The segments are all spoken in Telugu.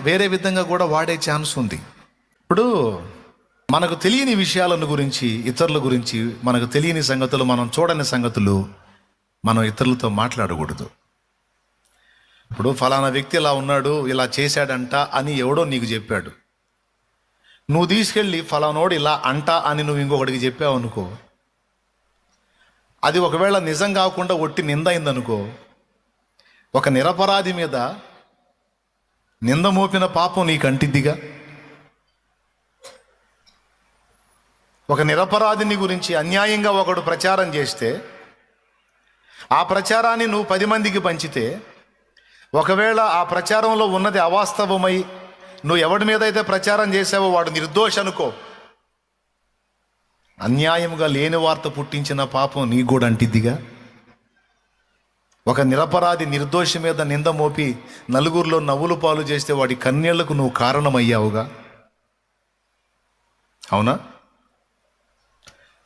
వేరే విధంగా కూడా వాడే ఛాన్స్ ఉంది. ఇప్పుడు మనకు తెలియని విషయాలను గురించి, ఇతరుల గురించి, మనకు తెలియని సంగతులు, మనం చూడని సంగతులు మనం ఇతరులతో మాట్లాడకూడదు. ఇప్పుడు ఫలానా వ్యక్తి ఇలా ఉన్నాడు, ఇలా చేశాడంట అని ఎవడో నీకు చెప్పాడు. నువ్వు తీసుకెళ్ళి ఫలానోడు ఇలా అంట అని నువ్వు ఇంకొకటికి చెప్పావు అనుకో, అది ఒకవేళ నిజం కాకుండా ఒట్టి నింద అయిందనుకో, ఒక నిరపరాధి మీద నింద మోపిన పాపం నీకు అంటిద్దిగా. ఒక నిరపరాధిని గురించి అన్యాయంగా ఒకడు ప్రచారం చేస్తే, ఆ ప్రచారాన్ని నువ్వు 10 మందికి పంచితే, ఒకవేళ ఆ ప్రచారంలో ఉన్నది అవాస్తవమై నువ్వు ఎవడి మీద అయితే ప్రచారం చేసావో వాడు నిర్దోష అనుకో, అన్యాయముగా లేని వార్త పుట్టించిన పాపం నీకు కూడా అంటిద్దిగా. ఒక నిరపరాధి నిర్దోషి మీద నింద మోపి నలుగురిలో నవ్వులు పాలు చేస్తే వాడి కన్నీళ్లకు నువ్వు కారణమయ్యావుగా. అవునా?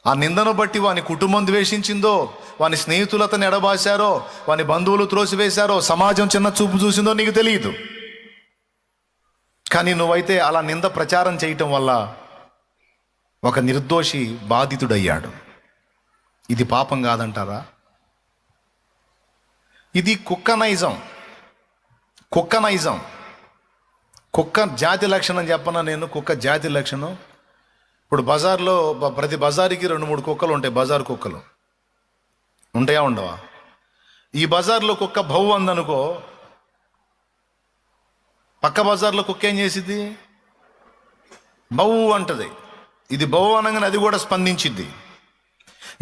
ఆ నిందను బట్టి వాని కుటుంబం ద్వేషించిందో, వాని స్నేహితులు అతను ఎడబాశారో, వాని బంధువులు త్రోసివేశారో, సమాజం చిన్న చూపు చూసిందో నీకు తెలియదు. కానీ నువ్వైతే అలా నింద ప్రచారం చేయటం వల్ల ఒక నిర్దోషి బాధితుడయ్యాడు. ఇది పాపం కాదంటారా? ఇది కుక్క నైజం. కుక్క జాతి లక్షణం చెప్పనా నేను? కుక్క జాతి లక్షణం. ఇప్పుడు బజార్లో ప్రతి బజారుకి 2-3 కుక్కలు ఉంటాయి. బజారు కుక్కలు ఉంటాయా, ఉండవా? ఈ బజార్లో కుక్క భౌ అందనుకో, పక్క బజార్లో కుక్క ఏం చేసిద్ది? బౌ అంటది. ఇది బౌ అనగానే అది కూడా స్పందించిద్ది.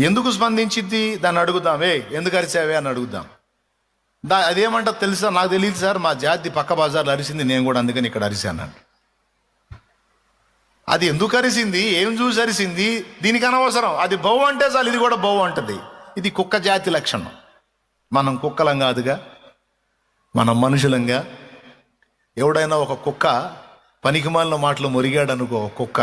ఎందుకు స్పందించిద్ది? దాన్ని అడుగుదాం, ఎందుకు అరిచావే అని అడుగుదాం. అదేమంటా తెలుసా? నాకు తెలియదు సార్, మా జాతి పక్క బజార్లో అరిసింది, నేను కూడా అందుకని ఇక్కడ అరిశాను. అది ఎందుకు అరిసింది, ఏం చూసి అరిసింది, దీనికి అనవసరం. అది బౌ అంటే చాలు, ఇది కూడా బౌ అంటది. ఇది కుక్క జాతి లక్షణం. మనం కుక్కలం కాదుగా, మనం మనుషులంగా. ఎవడైనా ఒక కుక్క పనికిమాలిన మాటలు మొరిగాడు అనుకో, కుక్క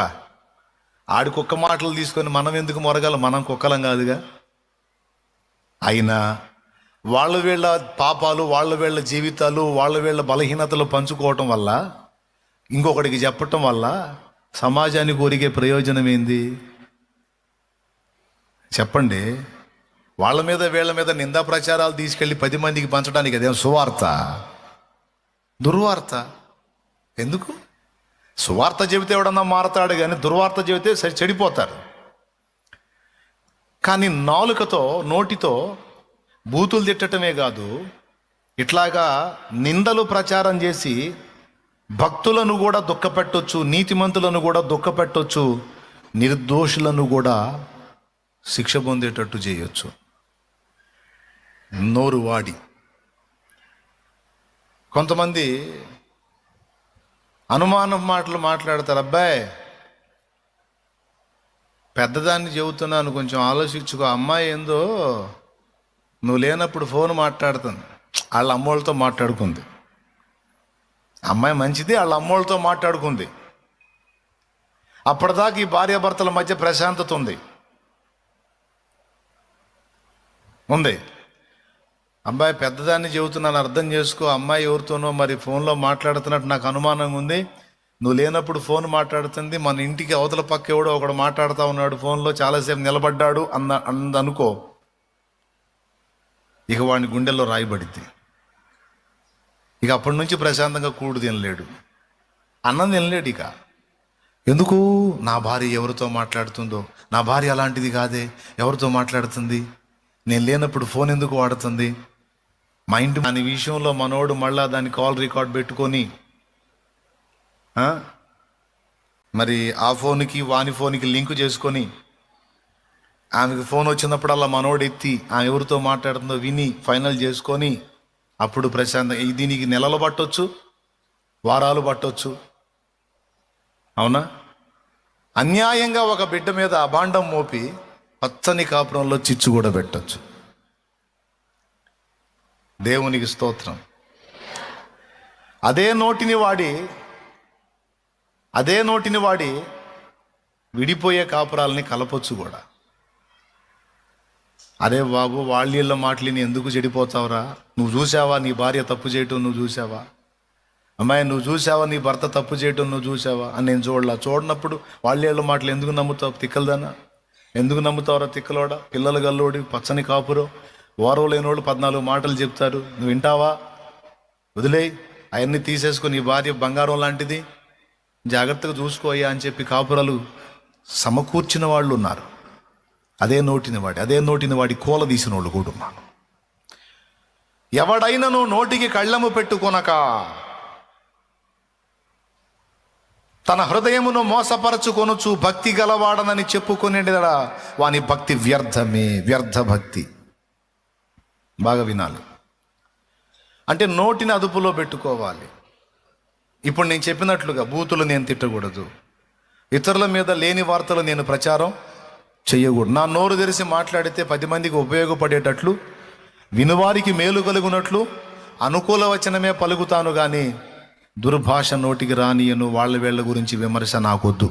ఆడి కుక్క మాటలు తీసుకొని మనం ఎందుకు మొరగాలి? మనం కుక్కలం కాదుగా. అయినా వాళ్ళ వీళ్ళ పాపాలు, వాళ్ళ వీళ్ళ జీవితాలు, వాళ్ళ వీళ్ళ బలహీనతలు పంచుకోవటం వల్ల, ఇంకొకటికి చెప్పటం వల్ల సమాజానికి ఒరిగే ప్రయోజనం ఏంది చెప్పండి? వాళ్ళ మీద వీళ్ళ మీద నిందా ప్రచారాలు తీసుకెళ్ళి 10 మందికి పంచడానికి అదేం సువార్త? దుర్వార్త. ఎందుకు? సువార్త చెబితే ఎవడన్నా మారతాడు, కానీ దుర్వార్త చెబితే చెడిపోతారు. కానీ నాలుకతో, నోటితో బూతులు తిట్టటమే కాదు, ఇట్లాగా నిందలు ప్రచారం చేసి భక్తులను కూడా దుఃఖపెట్టొచ్చు, నీతిమంతులను కూడా దుఃఖపెట్టొచ్చు, నిర్దోషులను కూడా శిక్ష పొందేటట్టు చేయొచ్చు. నోరు వాడి కొంతమంది అనుమానం మాటలు మాట్లాడతారు. అబ్బాయి, పెద్దదాన్ని చెబుతున్నాను, కొంచెం ఆలోచించుకో. అమ్మాయి ఏందో నువ్వు లేనప్పుడు ఫోన్ మాట్లాడుతుంది, వాళ్ళ అమ్మోళ్ళతో మాట్లాడుకుంది. అమ్మాయి మంచిది, వాళ్ళ అమ్మోళ్ళతో మాట్లాడుకుంది. అప్పటిదాకా ఈ భార్యాభర్తల మధ్య ప్రశాంతత ఉంది. అబ్బాయి, పెద్దదాన్ని చెబుతున్నాను, అర్థం చేసుకో. అమ్మాయి ఎవరితోనో మరి ఫోన్లో మాట్లాడుతున్నట్టు నాకు అనుమానంగా ఉంది. నువ్వు లేనప్పుడు ఫోన్ మాట్లాడుతుంది. మన ఇంటికి అవతల పక్క ఎవడో ఒకడు మాట్లాడుతూ ఉన్నాడు ఫోన్లో, చాలాసేపు నిలబడ్డాడు అందనుకో, ఇక వాడిని గుండెల్లో రాయబడిద్ది. ఇక అప్పటి నుంచి ప్రశాంతంగా కూడు తినలేడు, అన్నం తినలేడు. ఇక ఎందుకు? నా భార్య ఎవరితో మాట్లాడుతుందో, నా భార్య అలాంటిది కాదే, ఎవరితో మాట్లాడుతుంది, నేను లేనప్పుడు ఫోన్ ఎందుకు వాడుతుంది, మా ఇంటి దాని విషయంలో మనోడు మళ్ళా దాని కాల్ రికార్డ్ పెట్టుకొని మరి ఆ ఫోన్కి వాని ఫోన్కి లింక్ చేసుకొని ఆమెకు ఫోన్ వచ్చినప్పుడల్లా మనోడు ఎత్తి ఆమె ఎవరితో మాట్లాడుతుందో విని ఫైనల్ చేసుకొని అప్పుడు ప్రశాంతంగా. దీనికి నెలలు పట్టొచ్చు, వారాలు పట్టొచ్చు. అవునా? అన్యాయంగా ఒక బిడ్డ మీద అభాండం మోపి పచ్చని కాపురంలో చిచ్చు కూడా పెట్టొచ్చు. దేవునికి స్తోత్రం. అదే నోటిని వాడి విడిపోయే కాపురాలని కలపొచ్చు కూడా. అరే బాబు, వాళ్ళ మాటలని ఎందుకు చెడిపోతావురా? నువ్వు చూసావా నీ భార్య తప్పు చేయటం? నువ్వు చూసావా? అమ్మాయి నువ్వు చూసావా, నీ భర్త తప్పు చేయటం నువ్వు చూసావా అని నేను చూడనప్పుడు వాళ్ళ మాటలు ఎందుకు నమ్ముతావు? తిక్కలదానా, ఎందుకు నమ్ముతావురా తిక్కలోడా? పిల్లలు గల్లోడి పచ్చని కాపురో ఓరవ లేనోళ్ళు 14 మాటలు చెప్తారు, నువ్వు వింటావా? వదిలేయి, అవన్నీ తీసేసుకొని నీ భార్య బంగారం లాంటిది, జాగ్రత్తగా చూసుకోయ్యా అని చెప్పి కాపురాలు సమకూర్చిన వాళ్ళు ఉన్నారు. అదే నోటిని వాడి కూల తీసిన వాళ్ళు కూడా ఉన్నారు. ఎవడైనను నోటికి కళ్ళము పెట్టుకొనక తన హృదయమును మోసపరచుకొనుచు భక్తి గలవాడనని చెప్పుకునేడా వాని భక్తి వ్యర్థమే, వ్యర్థ భక్తి. బాగా వినాలి. అంటే నోటిని అదుపులో పెట్టుకోవాలి. ఇప్పుడు నేను చెప్పినట్లుగా బూతులు నేను తిట్టకూడదు, ఇతరుల మీద లేని వార్తలు నేను ప్రచారం చేయకూడదు. నా నోరు తెరిచి మాట్లాడితే 10 మందికి ఉపయోగపడేటట్లు, వినువారికి మేలు కలుగునట్లు అనుకూల వచనమే పలుకుతాను, కానీ దుర్భాష నోటికి రానియను. వీళ్ళ గురించి విమర్శ నాకొద్దు.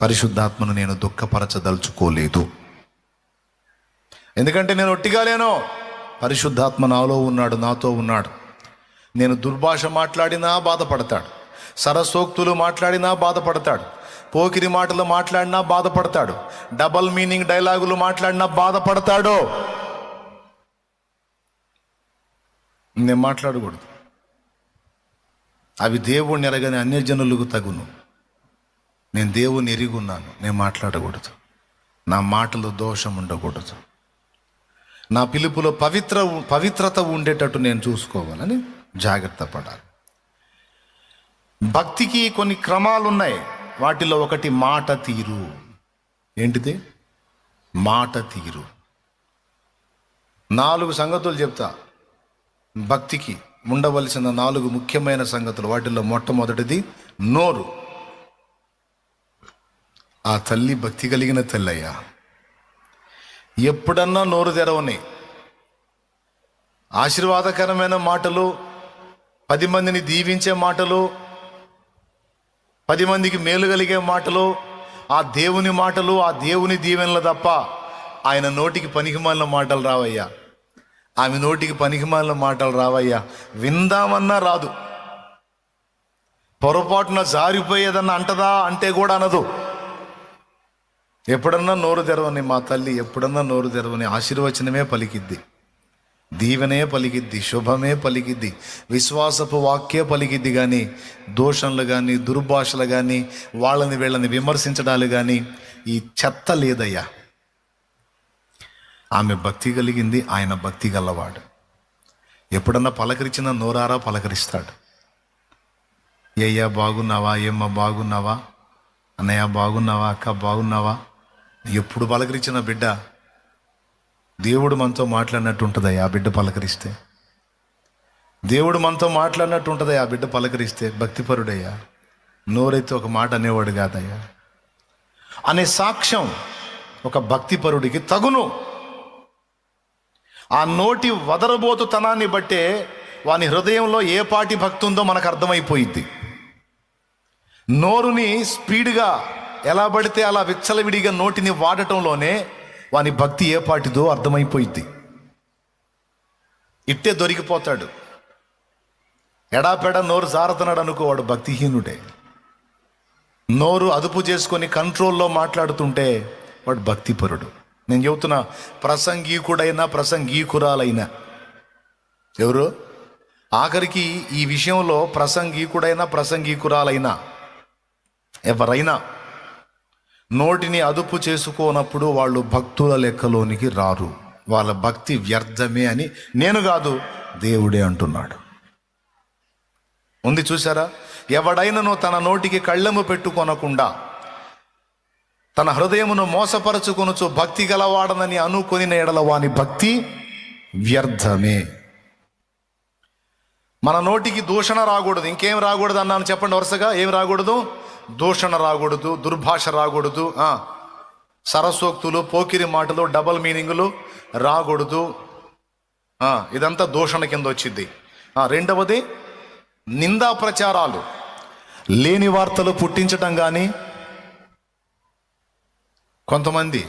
పరిశుద్ధాత్మను నేను దుఃఖపరచదలుచుకోలేదు. ఎందుకంటే నేను ఒట్టిగా లేను, పరిశుద్ధాత్మ నాలో ఉన్నాడు, నాతో ఉన్నాడు. నేను దుర్భాష మాట్లాడినా బాధపడతాడు, సరసోక్తులు మాట్లాడినా బాధపడతాడు, పోకిరి మాటలు మాట్లాడినా బాధపడతాడు, డబల్ మీనింగ్ డైలాగులు మాట్లాడినా బాధపడతాడు. నేను మాట్లాడకూడదు. అవి దేవుణ్ణి ఎరగని అన్యజనులకు తగును. నేను దేవుని ఎరిగున్నాను, నేను మాట్లాడకూడదు. నా మాటలు దోషం ఉండకూడదు. నా పిలుపులో పవిత్రత ఉండేటట్టు నేను చూసుకోవాలని జాగ్రత్త పడాలి. భక్తికి కొన్ని క్రమాలు ఉన్నాయి. వాటిలో ఒకటి మాట తీరు. ఏంటిది? మాట తీరు. 4 సంగతులు చెప్తా. భక్తికి ఉండవలసిన 4 ముఖ్యమైన సంగతులు. వాటిల్లో మొట్టమొదటిది నోరు. ఆ తల్లి భక్తి కలిగిన తల్లయ్యా. ఎప్పుడన్నా నోరు తెరవని ఆశీర్వాదకరమైన మాటలు, 10 మందిని దీవించే మాటలు, 10 మందికి మేలు కలిగే మాటలు, ఆ దేవుని మాటలు, ఆ దేవుని దీవెనలు తప్ప ఆయన నోటికి పనికిమాలిన మాటలు రావయ్యా. ఆమె నోటికి పనికిమాలిన మాటలు రావయ్యా. విందామన్నా రాదు. పొరపాటున జారిపోయేదన్నా అంటదా అంటే కూడా అనదు. ఎప్పుడన్నా నోరు తెరవని మా తల్లి, ఎప్పుడన్నా నోరు తెరవని ఆశీర్వచనమే పలికిద్ది, దీవెనే పలికిద్ది, శుభమే పలికిద్ది, విశ్వాసపు వాక్యే పలికిద్ది. కానీ దోషంలు కానీ, దుర్భాషలు కానీ, వీళ్ళని విమర్శించడాలు కానీ ఈ చెత్త లేదయ్యా. ఆమె భక్తి కలిగింది, ఆయన భక్తి గలవాడు. ఎప్పుడన్నా పలకరించిన నోరారా పలకరిస్తాడు. ఏయ్యా బాగున్నావా, ఏమ్మ బాగున్నావా, అన్నయ్య బాగున్నావా, అక్క బాగున్నావా. ఎప్పుడు పలకరించిన బిడ్డ దేవుడు మనతో మాట్లాడినట్టు ఉంటుంది ఆ బిడ్డ పలకరిస్తే. దేవుడు మనతో మాట్లాడినట్టు ఉంటుంది ఆ బిడ్డ పలకరిస్తే. భక్తిపరుడయ్యా. నోరైతే ఒక మాట అనేవాడు కాదయ్యా అనే సాక్ష్యం ఒక భక్తిపరుడికి తగును. ఆ నోటి వదరబోతుతనాన్ని బట్టే వాని హృదయంలో ఏ పాటి భక్తి ఉందో మనకు అర్థమైపోయింది. నోరుని స్పీడ్గా ఎలా పడితే అలా విచ్చలవిడిగా నోటిని వాడటంలోనే వాని భక్తి ఏ పాటిదో అర్థమైపోయింది. ఇట్టే దొరికిపోతాడు. ఎడాపెడా నోరు జారుతున్నాడు అనుకో, వాడు భక్తిహీనుడే. నోరు అదుపు చేసుకొని కంట్రోల్లో మాట్లాడుతుంటే వాడు భక్తిపరుడు. నేను చెబుతున్నా, ప్రసంగీకుడైనా ప్రసంగీకురాలైనా ఎవరు ఆఖరికి ఈ విషయంలో ప్రసంగీకుడైనా ప్రసంగీకురాలైనా ఎవరైనా నోటిని అదుపు చేసుకోనప్పుడు వాళ్ళు భక్తుల లెక్కలోనికి రారు. వాళ్ళ భక్తి వ్యర్థమే అని నేను కాదు, దేవుడే అంటున్నాడు. ఉంది చూసారా? ఎవడైనను తన నోటికి కళ్ళెము పెట్టుకొనకుండా తన హృదయమును మోసపరచుకొనుచు భక్తి గలవాడనని అనుకొని ఎడల వాని భక్తి వ్యర్థమే. మన నోటికి దూషణ రాకూడదు. ఇంకేం రాకూడదు అన్నాను చెప్పండి వరుసగా. ఏం రాకూడదు? దూషణ రాకూడదు, దుర్భాష రాకూడదు, సరసోక్తులు, పోకిరి మాటలు, డబల్ మీనింగులు రాకూడదు. ఇదంతా దూషణ కింద వచ్చింది. రెండవది నిందా ప్రచారాలు, లేని వార్తలు పుట్టించటం. కానీ కొంతమంది